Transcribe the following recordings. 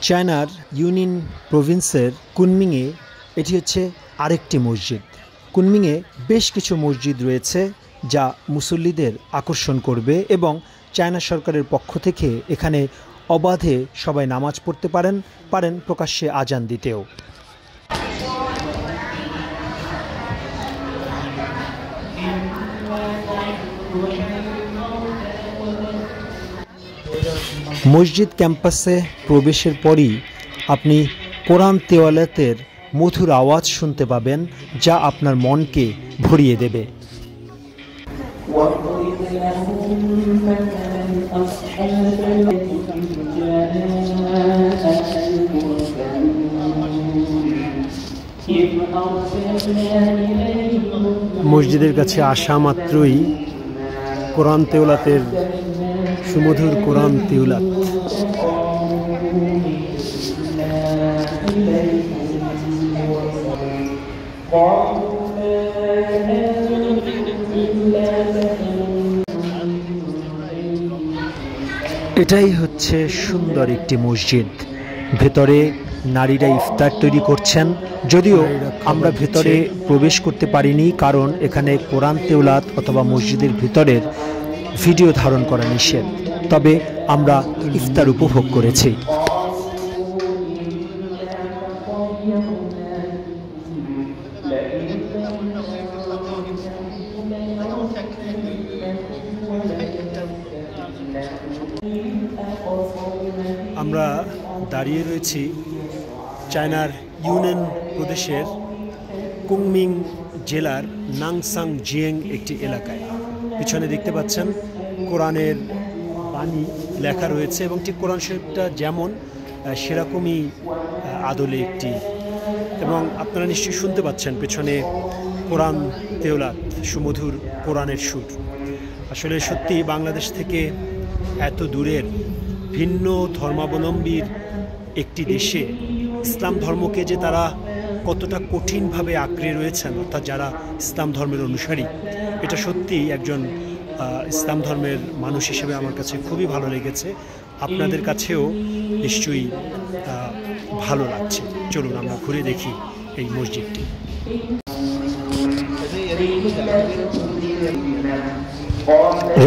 চায়নার ইউনিন প্রভিন্সের কুনমিংয়ে এটি হচ্ছে আরেকটি মসজিদ। কুনমিংয়ে বেশ কিছু মসজিদ রয়েছে যা মুসল্লিদের আকর্ষণ করবে এবং চায়না সরকারের পক্ষ থেকে এখানে অবাধে সবাই নামাজ পড়তে পারেন প্রকাশ্যে আজান দিতেও। মসজিদ ক্যাম্পাসে প্রবেশের পরই আপনি কোরআন তেলাওয়াতের মধুর আওয়াজ শুনতে পাবেন, যা আপনার মনকে ভরিয়ে দেবে। মসজিদের কাছে আসা মাত্রই কোরআন তেলাওয়াতের সুমধুর কোরআন তেলাওয়াত। এটাই হচ্ছে সুন্দর একটি মসজিদ। ভেতরে নারীরা ইফতার তৈরি করছেন, যদিও আমরা ভেতরে প্রবেশ করতে পারিনি, কারণ এখানে কোরআন তেলাওয়াত অথবা মসজিদের ভিতরের ভিডিও ধারণ করা নিষেধ। তবে আমরা ইফতার উপভোগ করেছি। আমরা দাঁড়িয়ে রয়েছি চায়নার ইউনান প্রদেশের কুনমিং জেলার নাংসাং জিয়েং একটি এলাকায়। পিছনে দেখতে পাচ্ছেন কোরআনের বাণী লেখা রয়েছে এবং ঠিক কোরআন শরীফটা যেমন সেরকমই আদলে একটি, এবং আপনারা নিশ্চয়ই শুনতে পাচ্ছেন পেছনে কোরআন তেলাওয়াত, সুমধুর কোরআনের সুর। আসলে সত্যি বাংলাদেশ থেকে এত দূরের ভিন্ন ধর্মাবলম্বীর একটি দেশে ইসলাম ধর্মকে যে তারা কতটা কঠিনভাবে আঁকড়ে রয়েছেন, অর্থাৎ যারা ইসলাম ধর্মের অনুসারী, এটা সত্যি একজন ইসলাম ধর্মের মানুষ হিসেবে আমার কাছে খুবই ভালো লেগেছে। আপনাদের কাছেও নিশ্চয়ই ভালো লাগছে। চলুন আমরা ঘুরে দেখি এই মসজিদটি।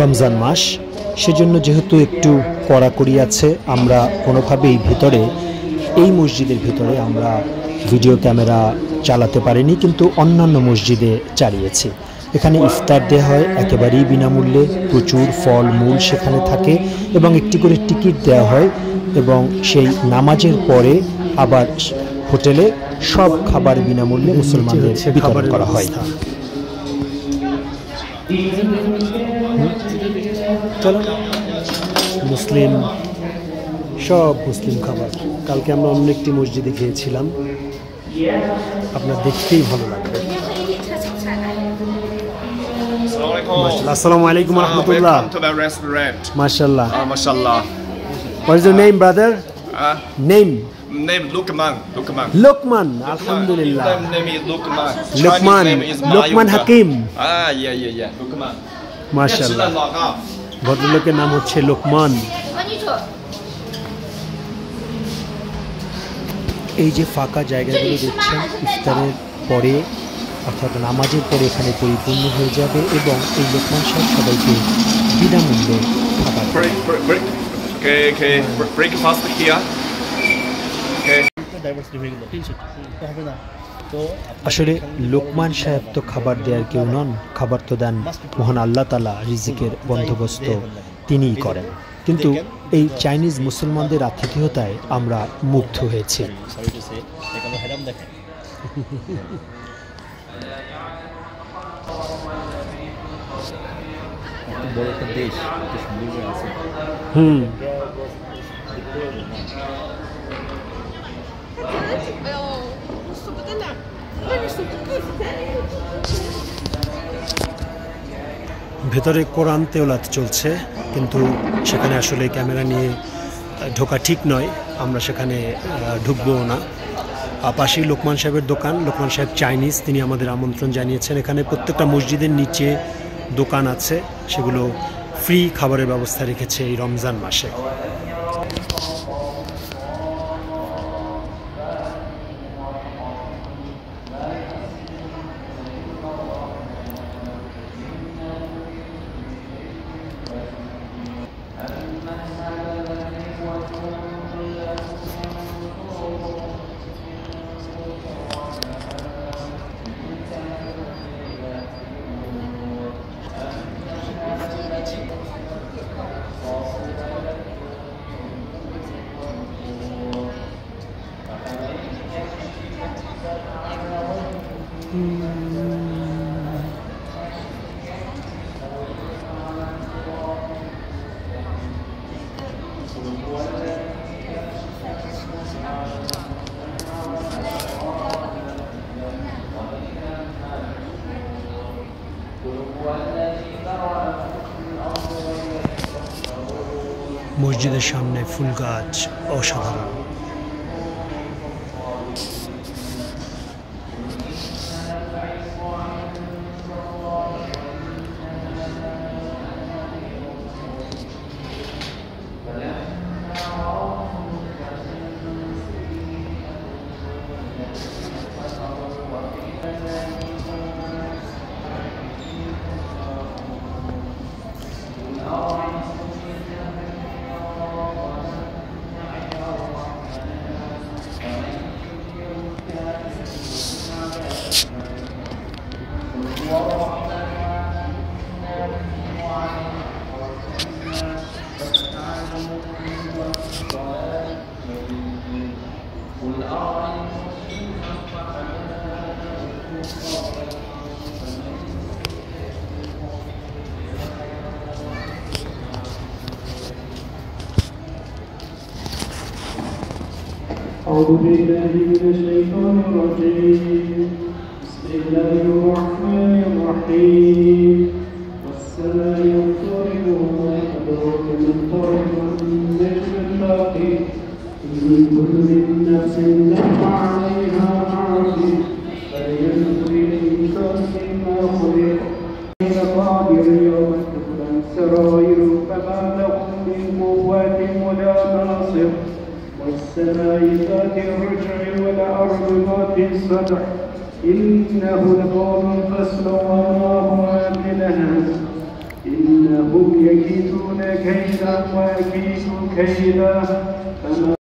রমজান মাস, সেজন্য যেহেতু একটু কড়াকড়ি আছে, আমরা কোনোভাবেই ভিতরে এই মসজিদের ভিতরে আমরা ভিডিও ক্যামেরা চালাতে পারিনি, কিন্তু অন্যান্য মসজিদে চালিয়েছি। এখানে ইফতার দেওয়া হয় একেবারেই বিনামূল্যে, প্রচুর ফল মূল সেখানে থাকে এবং একটি করে টিকিট দেওয়া হয়, এবং সেই নামাজের পরে আবার হোটেলে সব খাবার বিনামূল্যে মুসলমানদের বিতরণ করা হয়। চলো, মুসলিম সব মুসলিম খাবার। কালকে আমরা অন্য একটি মসজিদে খেয়েছিলাম, আপনার দেখতেই ভালো লাগবে। আসসালামু আলাইকুম ওয়া রাহমাতুল্লাহ। Welcome to the restaurant. মাশাআল্লাহ। Mashallah. What is your name, brother? Name Lukman. Lukman. Alhamdulillah. Name is Lukman. Lukman. Chinese name is Lukman Mayuka. Hakim. Yeah. Lukman. মাশাআল্লাহ। ভদ্রলোকের নাম হচ্ছে লোকমান। এই যে ফাঁকা জায়গাগুলো দেখছেন, ইফতারের পরে অর্থাৎ নামাজের পরে এখানে পরিপূর্ণ হয়ে যাবে, এবং এই লোকমান সাহেব সবাইকে বিনামূল্যে খাবার। Breakfast here. আসলে লোকমান সাহেব তো খাবার দেওয়ার কেউ নন, খাবার তো দেন মহান আল্লাহ তাআলা, রিজিকের বন্দোবস্ত তিনিই করেন। কিন্তু এই চাইনিজ মুসলমানদের আতিথেয়তায় আমরা মুগ্ধ হয়েছি। ভেতরে কোরআন তেলাওয়াত চলছে, কিন্তু সেখানে আসলে ক্যামেরা নিয়ে ঢোকা ঠিক নয়, আমরা সেখানে ঢুকবো না। পাশেই লোকমান সাহেবের দোকান, লোকমান সাহেব চাইনিজ, তিনি আমাদের আমন্ত্রণ জানিয়েছেন। এখানে প্রত্যেকটা মসজিদের নিচে দোকান আছে, সেগুলো ফ্রি খাবারের ব্যবস্থা রেখেছে এই রমজান মাসে। মসজিদের সামনে ফুল গাছ অসাধারণ। أعوذ بالله من الشيطان الرجيم. بسم الله الرحمن الرحيم. والسماء والطارق وما أدراك ما الطارق والنجم الثاقب إن كل نفس لما عليها حافظ فلينظر الإنسان مما خلق. قادر يوم تبلى السرائر فما لهم من قوة ولا ناصر. والسماء ذات الرجع والأرض ذات الصدع إنه لقول فصل وما هو بلهز. إنهم يكيدون كيدا وأكيد كيدا